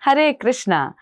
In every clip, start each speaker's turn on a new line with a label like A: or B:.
A: हरे कृष्णा।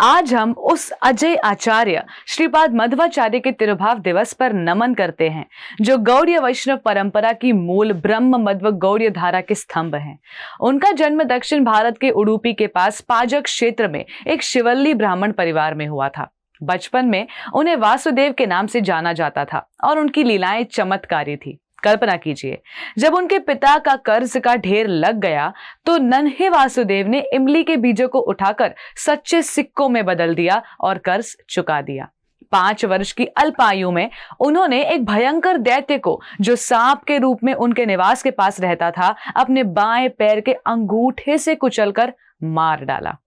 A: आज हम उस अजय आचार्य श्रीपाद मध्वाचार्य के तिरुभाव दिवस पर नमन करते हैं, जो गौड़ीय वैष्णव परंपरा की मूल ब्रह्म मध्व गौड़ीय धारा के स्तंभ हैं। उनका जन्म दक्षिण भारत के उडुपी के पास पाजक क्षेत्र में एक शिवल्ली ब्राह्मण परिवार में हुआ था। बचपन में उन्हें वासुदेव के नाम से जाना जाता था और उनकी लीलाएं चमत्कारी थी। कल्पना कीजिए, जब उनके पिता का कर्ज का ढेर लग गया तो नन्हे वासुदेव ने इमली के बीजों को उठाकर सच्चे सिक्कों में बदल दिया और कर्ज चुका दिया। 5 वर्ष की अल्प आयु में उन्होंने एक भयंकर दैत्य को, जो सांप के रूप में उनके निवास के पास रहता था, अपने बाएं पैर के अंगूठे से कुचलकर मार डाला।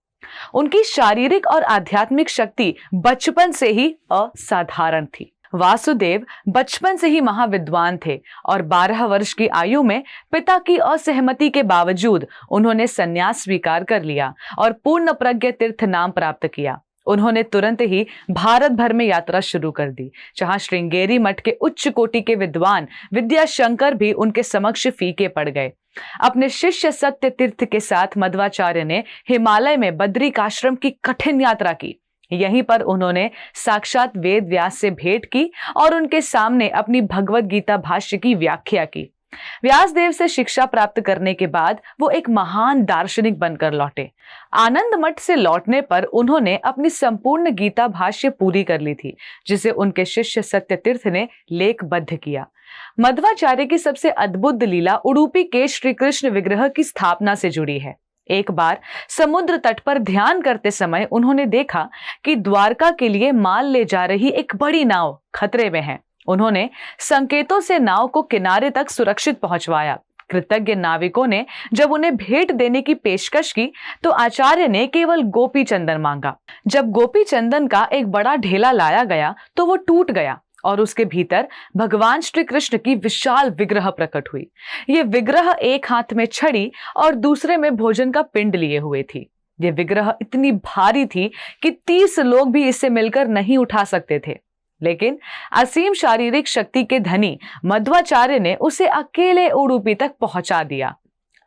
A: उनकी शारीरिक और आध्यात्मिक शक्ति बचपन से ही असाधारण थी। वासुदेव बचपन से ही महाविद्वान थे और 12 वर्ष की आयु में पिता की असहमति के बावजूद उन्होंने संन्यास स्वीकार कर लिया और पूर्ण प्रज्ञ तीर्थ नाम प्राप्त किया। उन्होंने तुरंत ही भारत भर में यात्रा शुरू कर दी, जहां श्रृंगेरी मठ के उच्च कोटि के विद्वान विद्याशंकर भी उनके समक्ष फीके पड़ गए। अपने शिष्य सत्य तीर्थ के साथ मध्वाचार्य ने हिमालय में बद्रिकाश्रम की कठिन यात्रा की। यहीं पर उन्होंने साक्षात वेद व्यास से भेंट की और उनके सामने अपनी भगवत गीता भाष्य की व्याख्या की। व्यासदेव से शिक्षा प्राप्त करने के बाद वो एक महान दार्शनिक बनकर लौटे। आनंद मठ से लौटने पर उन्होंने अपनी संपूर्ण गीता भाष्य पूरी कर ली थी, जिसे उनके शिष्य सत्य तीर्थ ने लेखबद्ध किया। मध्वाचार्य की सबसे अद्भुत लीला उडुपी के श्री कृष्ण विग्रह की स्थापना से जुड़ी है। एक बार समुद्र तट पर ध्यान करते समय उन्होंने देखा कि द्वारका के लिए माल ले जा रही एक बड़ी नाव खतरे में है। उन्होंने संकेतों से नाव को किनारे तक सुरक्षित पहुंचवाया। कृतज्ञ नाविकों ने जब उन्हें भेंट देने की पेशकश की तो आचार्य ने केवल गोपी चंदन मांगा। जब गोपी चंदन का एक बड़ा ढेला लाया गया तो वो टूट गया और उसके भीतर भगवान श्री कृष्ण की विशाल विग्रह प्रकट हुई। ये विग्रह एक हाथ में छड़ी और दूसरे में भोजन का पिंड लिए हुए थी। ये विग्रह इतनी भारी थी कि 30 लोग भी इससे मिलकर नहीं उठा सकते थे, लेकिन असीम शारीरिक शक्ति के धनी मध्वाचार्य ने उसे अकेले उडुपी तक पहुंचा दिया।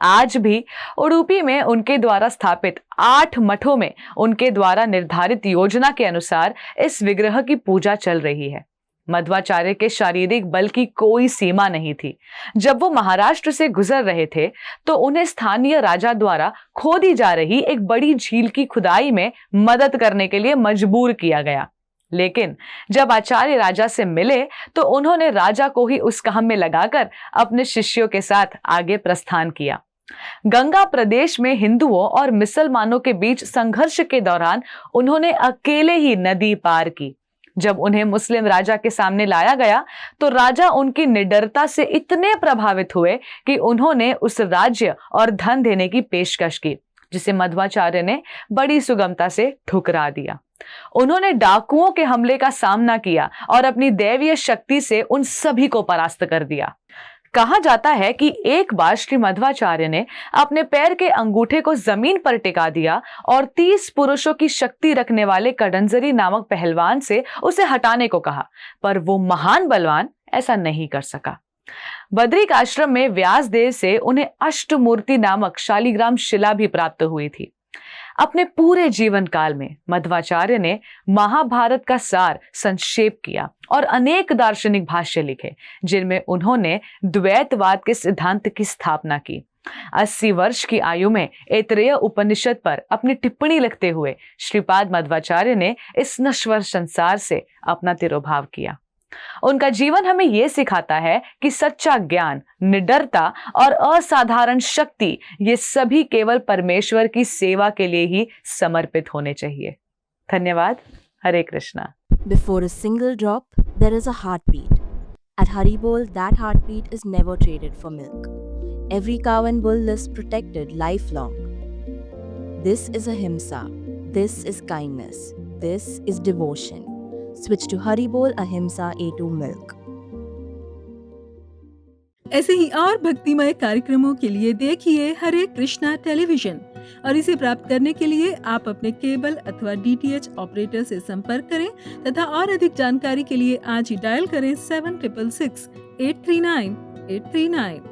A: आज भी उडुपी में उनके द्वारा स्थापित 8 मठों में उनके द्वारा निर्धारित योजना के अनुसार इस विग्रह की पूजा चल रही है। मध्वाचार्य के शारीरिक बल की कोई सीमा नहीं थी। जब वो महाराष्ट्र से गुजर रहे थे तो उन्हें स्थानीय राजा द्वारा खोदी जा रही एक बड़ी झील की खुदाई में मदद करने के लिए मजबूर किया गया। लेकिन जब आचार्य राजा से मिले तो उन्होंने राजा को ही उस काम में लगाकर अपने शिष्यों के साथ आगे प्रस्थान किया। गंगा प्रदेश में हिंदुओं और मुसलमानों के बीच संघर्ष के दौरान उन्होंने अकेले ही नदी पार की। जब उन्हें मुस्लिम राजा के सामने लाया गया तो राजा उनकी निडरता से इतने प्रभावित हुए कि उन्होंने उस राज्य और धन देने की पेशकश की, जिसे मध्वाचार्य ने बड़ी सुगमता से ठुकरा दिया। उन्होंने डाकुओं के हमले का सामना किया और अपनी दैवीय शक्ति से उन सभी को परास्त कर दिया। कहा जाता है कि एक बार श्री मध्वाचार्य ने अपने पैर के अंगूठे को जमीन पर टिका दिया और 30 पुरुषों की शक्ति रखने वाले कडंजरी नामक पहलवान से उसे हटाने को कहा, पर वो महान बलवान ऐसा नहीं कर सका। बद्रिक आश्रम में व्यासदेव से उन्हें अष्टमूर्ति नामक शालिग्राम शिला भी प्राप्त हुई थी। अपने पूरे जीवन काल में मध्वाचार्य ने महाभारत का सार संक्षेप किया और अनेक दार्शनिक भाष्य लिखे, जिनमें उन्होंने द्वैतवाद के सिद्धांत की स्थापना की। 80 वर्ष की आयु में ऐतरेय उपनिषद पर अपनी टिप्पणी लिखते हुए श्रीपाद मध्वाचार्य ने इस नश्वर संसार से अपना तिरोभाव किया। उनका जीवन हमें यह सिखाता है कि सच्चा ज्ञान, निडरता और असाधारण शक्ति ये सभी केवल परमेश्वर की सेवा के लिए ही समर्पित होने चाहिए। धन्यवाद। हरे Krishna.
B: Before a single drop, there is a heartbeat. At Haribol, that heartbeat is never traded for milk. Every cow and bull lives protected lifelong. This is ahimsa. This is kindness. This is devotion. Switch to Haribol Ahimsa A2 Milk.
C: ऐसे ही और भक्तिमय कार्यक्रमों के लिए देखिए हरे Krishna television और इसे प्राप्त करने के लिए आप अपने केबल अथवा DTH ऑपरेटर से संपर्क करें तथा और अधिक जानकारी के लिए आज ही डायल करें 7666 839 839।